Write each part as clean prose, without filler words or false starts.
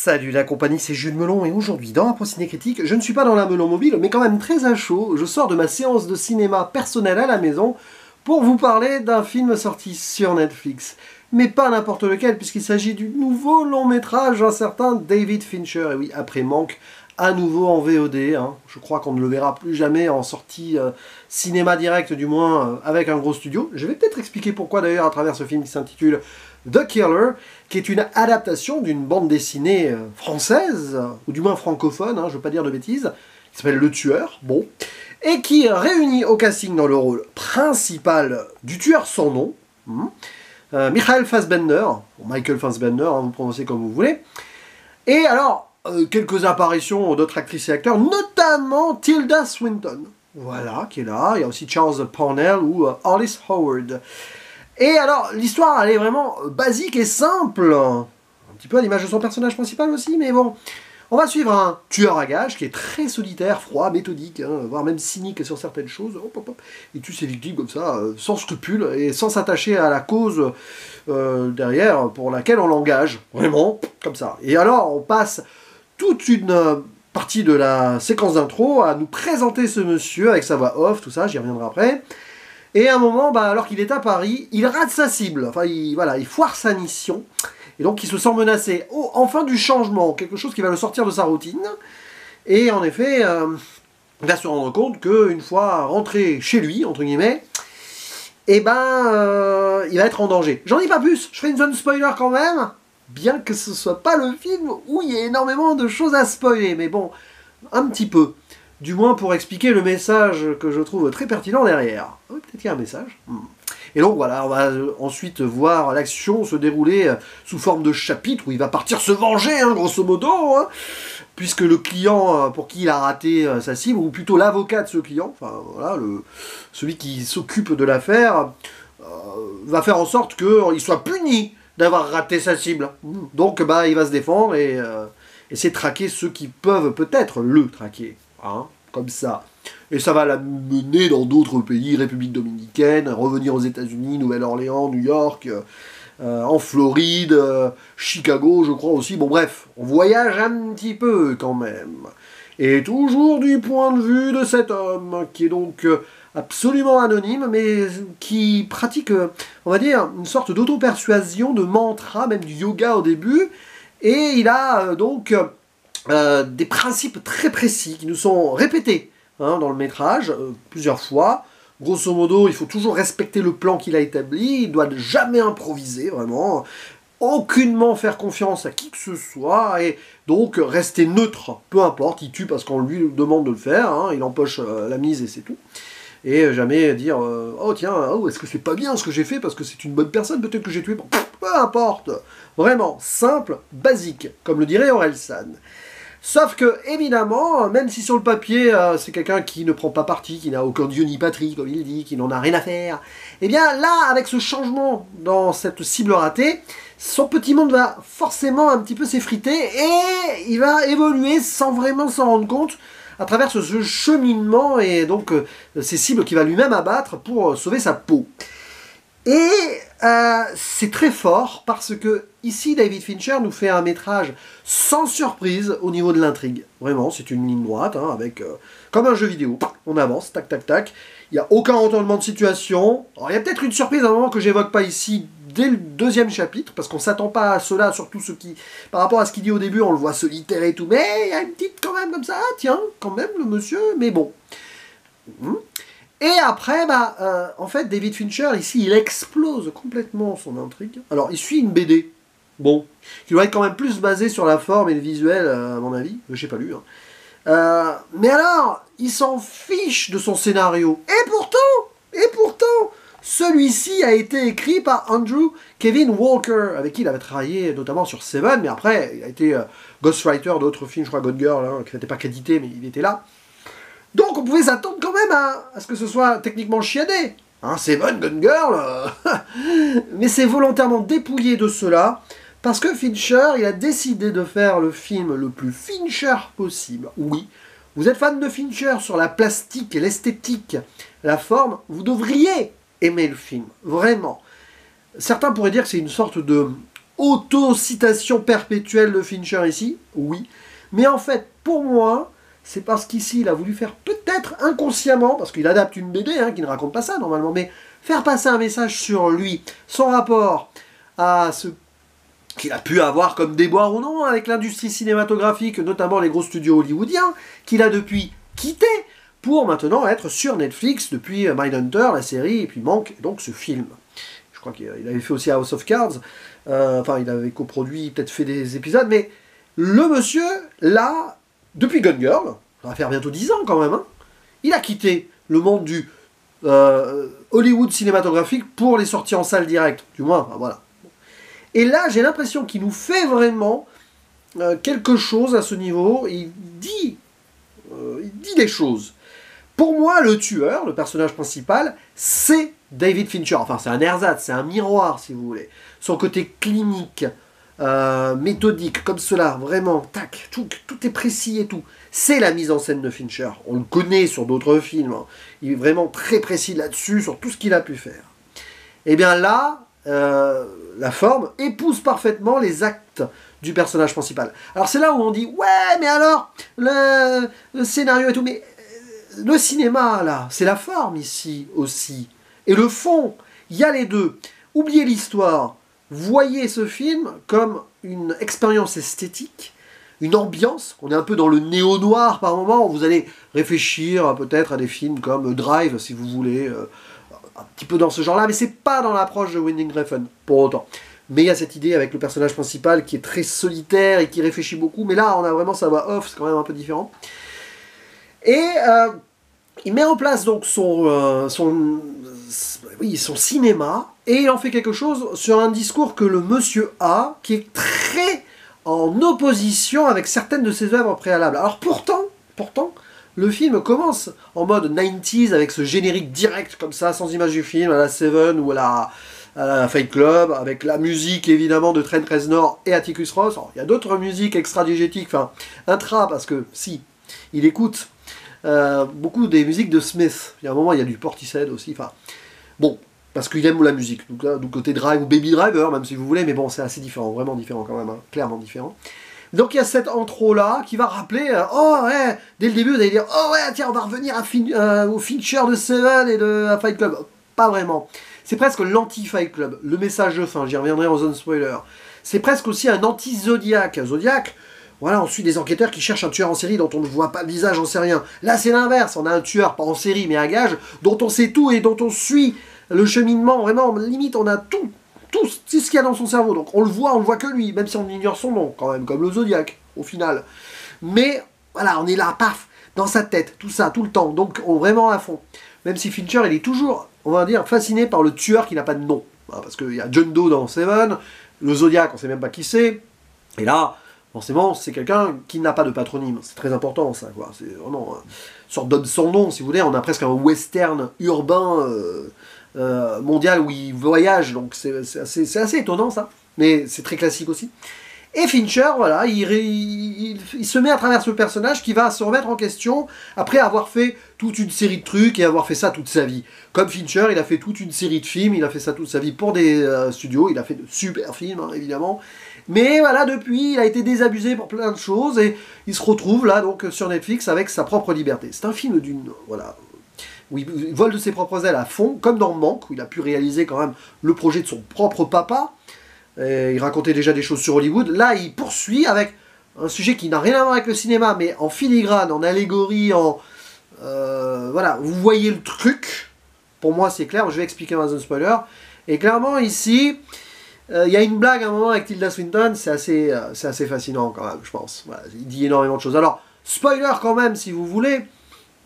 Salut la compagnie, c'est Jules Melon et aujourd'hui dans Impro Ciné Critique, je ne suis pas dans la Melon mobile mais quand même très à chaud, je sors de ma séance de cinéma personnelle à la maison pour vous parler d'un film sorti sur Netflix. Mais pas n'importe lequel puisqu'il s'agit du nouveau long métrage d'un certain David Fincher. Et oui, après Manque, à nouveau en VOD, hein. Je crois qu'on ne le verra plus jamais en sortie cinéma direct, du moins avec un gros studio. Je vais peut-être expliquer pourquoi d'ailleurs à travers ce film qui s'intitule The Killer, qui est une adaptation d'une bande dessinée française, ou du moins francophone, hein, je ne veux pas dire de bêtises, qui s'appelle Le Tueur, bon, et qui réunit au casting dans le rôle principal du tueur sans nom, Michael Fassbender, ou Michael Fassbender, hein, vous prononcez comme vous voulez, et alors, quelques apparitions d'autres actrices et acteurs, notamment Tilda Swinton, voilà, qui est là, il y a aussi Charles Parnell ou Hollis Howard. Et alors, l'histoire, elle est vraiment basique et simple, un petit peu à l'image de son personnage principal aussi, mais bon, on va suivre un tueur à gages qui est très solitaire, froid, méthodique, hein, voire même cynique sur certaines choses, hop, hop, hop. Il tue ses victimes comme ça, sans scrupule, et sans s'attacher à la cause derrière pour laquelle on l'engage, vraiment, comme ça. Et alors, on passe toute une partie de la séquence d'intro à nous présenter ce monsieur avec sa voix off, tout ça, j'y reviendrai après. Et à un moment, alors qu'il est à Paris, il rate sa cible, enfin il foire sa mission, et donc il se sent menacé. Oh, enfin du changement, quelque chose qui va le sortir de sa routine. Et en effet, il va se rendre compte qu'une fois rentré chez lui, entre guillemets, il va être en danger. J'en dis pas plus, je ferai une zone spoiler quand même, bien que ce soit pas le film où il y a énormément de choses à spoiler, mais bon, un petit peu. Du moins pour expliquer le message que je trouve très pertinent derrière. Oui, peut-être qu'il y a un message. Et donc voilà, on va ensuite voir l'action se dérouler sous forme de chapitre où il va partir se venger, hein, grosso modo, hein, puisque le client pour qui il a raté sa cible, ou plutôt l'avocat de ce client, enfin voilà, celui qui s'occupe de l'affaire, va faire en sorte qu'il soit puni d'avoir raté sa cible. Donc il va se défendre et essayer de traquer ceux qui peuvent peut-être le traquer. Hein, comme ça. Et ça va la mener dans d'autres pays, République Dominicaine, revenir aux États-Unis, Nouvelle-Orléans, New York, en Floride, Chicago, je crois aussi. Bon bref, on voyage un petit peu quand même. Et toujours du point de vue de cet homme, qui est donc absolument anonyme, mais qui pratique, on va dire, une sorte d'auto-persuasion, de mantra, même du yoga au début. Et il a donc des principes très précis qui nous sont répétés dans le métrage plusieurs fois. Grosso modo, il faut toujours respecter le plan qu'il a établi, il ne doit jamais improviser, vraiment, aucunement faire confiance à qui que ce soit, et donc rester neutre, peu importe, il tue parce qu'on lui demande de le faire, hein, il empoche la mise et c'est tout. Et jamais dire oh tiens, oh, est-ce que c'est pas bien ce que j'ai fait parce que c'est une bonne personne, peut-être que j'ai tué, bon, peu importe. Vraiment, simple, basique, comme le dirait Orelsan. Sauf que, évidemment, même si sur le papier, c'est quelqu'un qui ne prend pas parti, qui n'a aucun dieu ni patrie, comme il dit, qui n'en a rien à faire, eh bien là, avec ce changement dans cette cible ratée, son petit monde va forcément un petit peu s'effriter et il va évoluer sans vraiment s'en rendre compte à travers ce cheminement et donc ces cibles qu'il va lui-même abattre pour sauver sa peau. Et c'est très fort parce que ici David Fincher nous fait un métrage sans surprise au niveau de l'intrigue. Vraiment, c'est une ligne droite, hein, avec comme un jeu vidéo. On avance, tac tac tac. Il n'y a aucun retournement de situation. Alors, il y a peut-être une surprise à un moment que j'évoque pas ici dès le deuxième chapitre, parce qu'on s'attend pas à cela, surtout ce qui, par rapport à ce qu'il dit au début, on le voit solitaire et tout, mais il y a une petite quand même comme ça, tiens, quand même le monsieur, mais bon. Et après, en fait, David Fincher, ici, il explose complètement son intrigue. Alors, il suit une BD, bon, qui doit être quand même plus basée sur la forme et le visuel, à mon avis. Je n'ai pas lu. Hein. Mais alors, il s'en fiche de son scénario. Et pourtant, celui-ci a été écrit par Andrew Kevin Walker, avec qui il avait travaillé notamment sur Seven, mais après, il a été ghostwriter d'autres films, je crois God Girl, hein, qui n'était pas crédité, mais il était là. Donc on pouvait s'attendre quand même à ce que ce soit techniquement chiadé. Hein, Seven, Gun Girl, mais c'est volontairement dépouillé de cela, parce que Fincher, il a décidé de faire le film le plus Fincher possible. Oui, vous êtes fan de Fincher sur la plastique, l'esthétique, la forme, vous devriez aimer le film, vraiment. Certains pourraient dire que c'est une sorte de auto-citation perpétuelle de Fincher ici, oui. Mais en fait, pour moi, c'est parce qu'ici, il a voulu faire peut-être inconsciemment, parce qu'il adapte une BD qui ne raconte pas ça normalement, mais faire passer un message sur lui, son rapport à ce qu'il a pu avoir comme déboire ou non avec l'industrie cinématographique, notamment les gros studios hollywoodiens, qu'il a depuis quitté pour maintenant être sur Netflix depuis Mindhunter, la série, et puis manque donc ce film. Je crois qu'il avait fait aussi House of Cards, enfin il avait coproduit, peut-être fait des épisodes, mais le monsieur, là, depuis Gone Girl, ça va faire bientôt 10 ans quand même, il a quitté le monde du Hollywood cinématographique pour les sorties en salle directe, du moins, enfin, voilà. Et là, j'ai l'impression qu'il nous fait vraiment quelque chose à ce niveau. Il dit des choses. Pour moi, le tueur, le personnage principal, c'est David Fincher. Enfin, c'est un ersatz, c'est un miroir, si vous voulez. Son côté clinique, méthodique, comme cela, vraiment, tac, tout est précis et tout. C'est la mise en scène de Fincher. On le connaît sur d'autres films. Il est vraiment très précis là-dessus, sur tout ce qu'il a pu faire. Et bien là, la forme épouse parfaitement les actes du personnage principal. Alors c'est là où on dit « Ouais, mais alors, le scénario et tout, mais le cinéma, là, c'est la forme ici aussi. Et le fond, il y a les deux. Oubliez l'histoire. Voyez ce film comme une expérience esthétique, une ambiance. On est un peu dans le néo-noir par moment. Vous allez réfléchir peut-être à des films comme Drive, si vous voulez, un petit peu dans ce genre-là, mais c'est pas dans l'approche de Winding Refn, pour autant. Mais il y a cette idée avec le personnage principal qui est très solitaire et qui réfléchit beaucoup, mais là, on a vraiment sa voix off, c'est quand même un peu différent. Et il met en place donc son cinéma, et il en fait quelque chose sur un discours que le monsieur a, qui est très en opposition avec certaines de ses œuvres préalables. Alors pourtant, le film commence en mode 90s avec ce générique direct comme ça, sans image du film, à la Seven ou à la Fight Club, avec la musique évidemment de Trent Reznor et Atticus Ross. Alors, il y a d'autres musiques extra-diégétiques, enfin intra, parce que si, il écoute beaucoup des musiques de Smith. Il y a un moment, il y a du Portishead aussi, enfin bon, parce qu'il aime la musique. Donc là, du côté Drive ou Baby Driver, même si vous voulez, mais bon, c'est assez différent, vraiment différent quand même, clairement différent. Donc il y a cette intro-là qui va rappeler, oh ouais, dès le début vous allez dire, oh ouais, tiens, on va revenir au Fincher de Seven et de Fight Club. Pas vraiment. C'est presque l'anti-Fight Club, le message de fin, j'y reviendrai en zone spoiler. C'est presque aussi un anti-Zodiac. Zodiac, voilà, on suit des enquêteurs qui cherchent un tueur en série dont on ne voit pas le visage, on sait rien. Là c'est l'inverse, on a un tueur, pas en série mais à gage, dont on sait tout et dont on suit le cheminement, vraiment, limite on a tout, c'est ce qu'il y a dans son cerveau. Donc on le voit que lui, même si on ignore son nom, quand même, comme le Zodiac, au final. Mais, voilà, on est là, paf, dans sa tête, tout ça, tout le temps. Donc on vraiment à fond. Même si Fincher, il est toujours, on va dire, fasciné par le tueur qui n'a pas de nom. Parce qu'il y a John Doe dans Seven, le Zodiac, on sait même pas qui c'est. Et là, forcément, c'est quelqu'un qui n'a pas de patronyme. C'est très important, ça, quoi. C'est vraiment une sorte d'homme sans nom, si vous voulez. On a presque un western urbain mondial où il voyage, donc c'est assez étonnant ça, mais c'est très classique aussi. Et Fincher, voilà, il se met à travers ce personnage qui va se remettre en question après avoir fait toute une série de trucs et avoir fait ça toute sa vie. Comme Fincher, il a fait toute une série de films, il a fait ça toute sa vie pour des studios, il a fait de super films, évidemment. Mais voilà, depuis, il a été désabusé pour plein de choses et il se retrouve là, donc, sur Netflix avec sa propre liberté. C'est un film d'une, voilà, où il vole de ses propres ailes à fond, comme dans Manque, où il a pu réaliser quand même le projet de son propre papa. Et il racontait déjà des choses sur Hollywood. Là, il poursuit avec un sujet qui n'a rien à voir avec le cinéma, mais en filigrane, en allégorie, voilà, vous voyez le truc. Pour moi, c'est clair, je vais expliquer dans un spoiler. Et clairement, ici, il y a une blague à un moment avec Tilda Swinton, c'est assez fascinant quand même, je pense. Voilà, il dit énormément de choses. Alors, spoiler quand même, si vous voulez.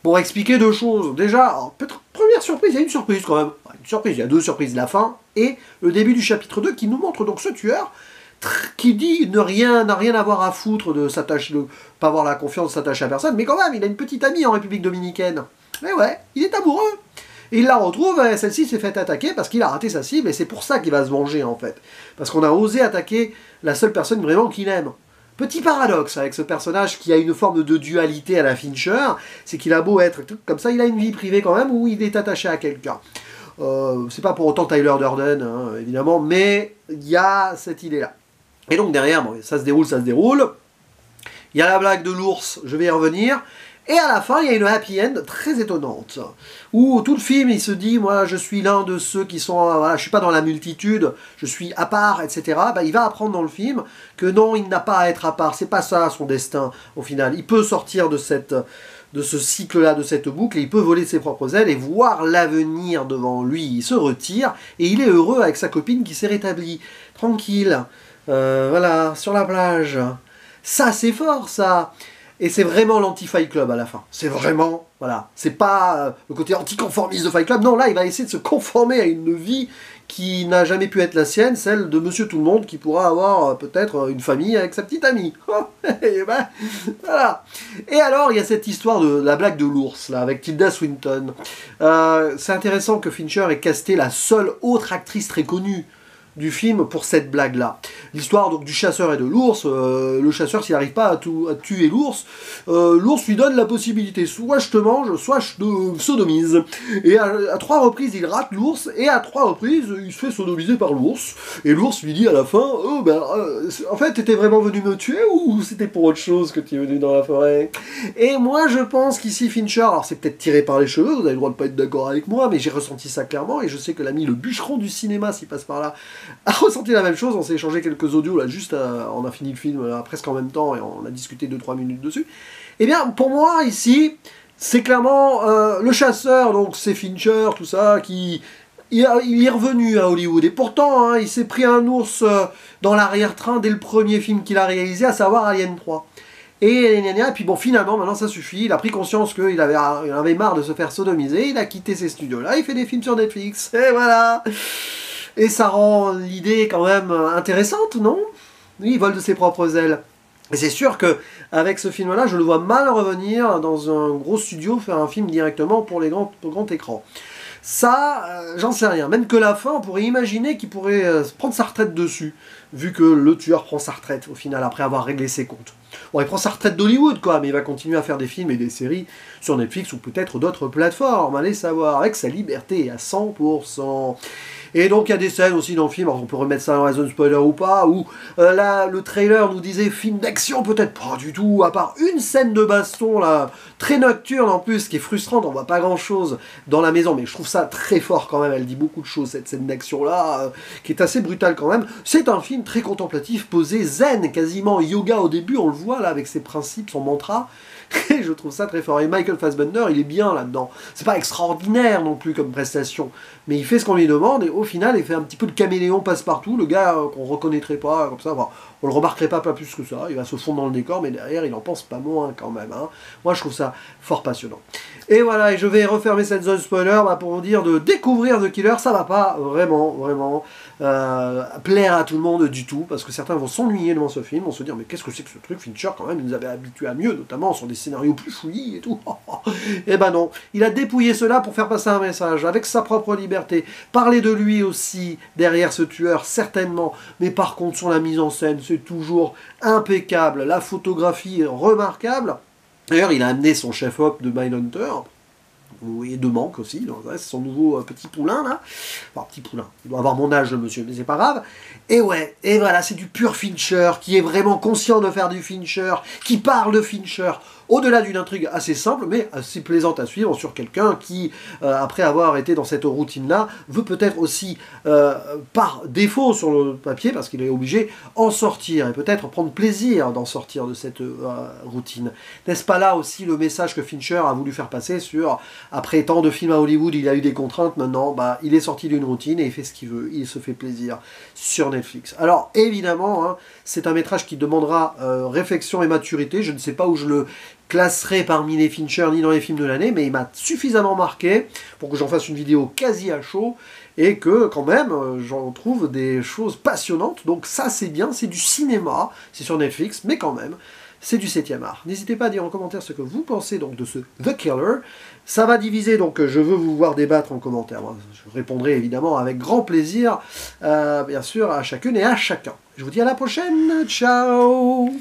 Pour expliquer deux choses. Déjà, peut-être première surprise, il y a une surprise quand même. Une surprise, il y a deux surprises, la fin et le début du chapitre 2 qui nous montre donc ce tueur qui dit n'a rien avoir à foutre de pas avoir la confiance de s'attacher à personne, mais quand même, il a une petite amie en République Dominicaine. Mais ouais, il est amoureux. Et il la retrouve, et celle-ci s'est fait attaquer parce qu'il a raté sa cible, et c'est pour ça qu'il va se venger en fait. Parce qu'on a osé attaquer la seule personne vraiment qu'il aime. Petit paradoxe avec ce personnage qui a une forme de dualité à la Fincher, c'est qu'il a beau être comme ça, il a une vie privée quand même où il est attaché à quelqu'un. C'est pas pour autant Tyler Durden, hein, évidemment, mais il y a cette idée-là. Et donc derrière, bon, ça se déroule, ça se déroule. Il y a la blague de l'ours, je vais y revenir. Et à la fin, il y a une happy end très étonnante, où tout le film, il se dit, moi, je suis l'un de ceux qui sont, voilà, je suis pas dans la multitude, je suis à part, etc. Bah, il va apprendre dans le film que non, il n'a pas à être à part, c'est pas ça son destin, au final. Il peut sortir de ce cycle-là, de cette boucle, et il peut voler de ses propres ailes et voir l'avenir devant lui. Il se retire, et il est heureux avec sa copine qui s'est rétablie, tranquille, voilà, sur la plage. Ça, c'est fort, ça. Et c'est vraiment l'anti-Fight Club à la fin. C'est vraiment, voilà, c'est pas le côté anticonformiste de Fight Club. Non, là, il va essayer de se conformer à une vie qui n'a jamais pu être la sienne, celle de Monsieur Tout-le-Monde, qui pourra avoir peut-être une famille avec sa petite amie. Et ben, voilà. Et alors, il y a cette histoire de la blague de l'ours, là, avec Tilda Swinton. C'est intéressant que Fincher ait casté la seule autre actrice très connue du film pour cette blague-là. L'histoire donc du chasseur et de l'ours. Le chasseur, s'il n'arrive pas à tuer l'ours, l'ours lui donne la possibilité, soit je te mange, soit je te sodomise. Et à 3 reprises, il rate l'ours, et à 3 reprises, il se fait sodomiser par l'ours. Et l'ours lui dit à la fin, oh ben, en fait, t'étais vraiment venu me tuer, ou c'était pour autre chose que tu es venu dans la forêt? Et moi, je pense qu'ici, Fincher, alors c'est peut-être tiré par les cheveux, vous avez le droit de pas être d'accord avec moi, mais j'ai ressenti ça clairement, et je sais que l'ami le bûcheron du cinéma, s'il passe par là, a ressenti la même chose. On s'est échangé quelques audios là, juste on a fini le film presque en même temps et on a discuté 2-3 minutes dessus. Et bien pour moi ici, c'est clairement le chasseur, donc c'est Fincher, tout ça, il est revenu à Hollywood. Et pourtant, hein, il s'est pris un ours dans l'arrière-train dès le premier film qu'il a réalisé, à savoir Alien 3. Et puis bon, finalement, maintenant ça suffit. Il a pris conscience qu'il avait marre de se faire sodomiser. Il a quitté ces studios-là. Il fait des films sur Netflix. Et voilà. Et ça rend l'idée quand même intéressante, non? Oui, il vole de ses propres ailes. Et c'est sûr que avec ce film-là, je le vois mal revenir dans un gros studio faire un film directement pour les grands écrans. Ça, j'en sais rien. Même que la fin, on pourrait imaginer qu'il pourrait prendre sa retraite dessus, vu que le tueur prend sa retraite, au final, après avoir réglé ses comptes. Bon, il prend sa retraite d'Hollywood, quoi, mais il va continuer à faire des films et des séries sur Netflix ou peut-être d'autres plateformes, allez savoir, avec sa liberté à 100%. Et donc il y a des scènes aussi dans le film, alors on peut remettre ça dans la zone spoiler ou pas, où là le trailer nous disait film d'action, peut-être pas du tout, à part une scène de baston là, très nocturne en plus, qui est frustrante, on voit pas grand chose dans la maison, mais je trouve ça très fort quand même, elle dit beaucoup de choses cette scène d'action là, qui est assez brutale quand même. C'est un film très contemplatif, posé, zen, quasiment yoga au début, on le voit là avec ses principes, son mantra. Et je trouve ça très fort. Et Michael Fassbender, il est bien là-dedans. C'est pas extraordinaire non plus comme prestation, mais il fait ce qu'on lui demande, et au final, il fait un petit peu de caméléon passe-partout, le gars qu'on reconnaîtrait pas, comme ça, enfin, on le remarquerait pas plus que ça, il va se fondre dans le décor, mais derrière, il en pense pas moins quand même. Hein. Moi, je trouve ça fort passionnant. Et voilà, et je vais refermer cette zone spoiler pour vous dire de découvrir The Killer, ça va pas vraiment plaire à tout le monde du tout, parce que certains vont s'ennuyer devant ce film, vont se dire mais qu'est-ce que c'est que ce truc, Fincher quand même, il nous avait habitués à mieux, notamment sur des scénarios plus fouillis et tout. Et ben non, il a dépouillé cela pour faire passer un message, avec sa propre liberté, parler de lui aussi, derrière ce tueur, certainement, mais par contre sur la mise en scène, c'est toujours impeccable, la photographie est remarquable. D'ailleurs, il a amené son chef-op de Mindhunter, et de Manque aussi, c'est son nouveau petit poulain là. Enfin, petit poulain, il doit avoir mon âge le monsieur, mais c'est pas grave. Et ouais, et voilà, c'est du pur Fincher, qui est vraiment conscient de faire du Fincher, qui parle de Fincher, au-delà d'une intrigue assez simple, mais assez plaisante à suivre sur quelqu'un qui, après avoir été dans cette routine-là, veut peut-être aussi, par défaut sur le papier, parce qu'il est obligé, en sortir, et peut-être prendre plaisir d'en sortir de cette routine. N'est-ce pas là aussi le message que Fincher a voulu faire passer sur, après tant de films à Hollywood, il a eu des contraintes, maintenant, bah, il est sorti d'une routine et il fait ce qu'il veut, il se fait plaisir sur Netflix. Alors, évidemment, hein, c'est un métrage qui demandera réflexion et maturité, je ne sais pas où je le classerai parmi les Fincher ni dans les films de l'année, mais il m'a suffisamment marqué pour que j'en fasse une vidéo quasi à chaud, et que quand même j'en trouve des choses passionnantes, donc ça c'est bien, c'est du cinéma, c'est sur Netflix, mais quand même, c'est du 7e art. N'hésitez pas à dire en commentaire ce que vous pensez donc de ce The Killer. Ça va diviser, donc je veux vous voir débattre en commentaire. Moi, je répondrai évidemment avec grand plaisir, bien sûr, à chacune et à chacun. Je vous dis à la prochaine, ciao!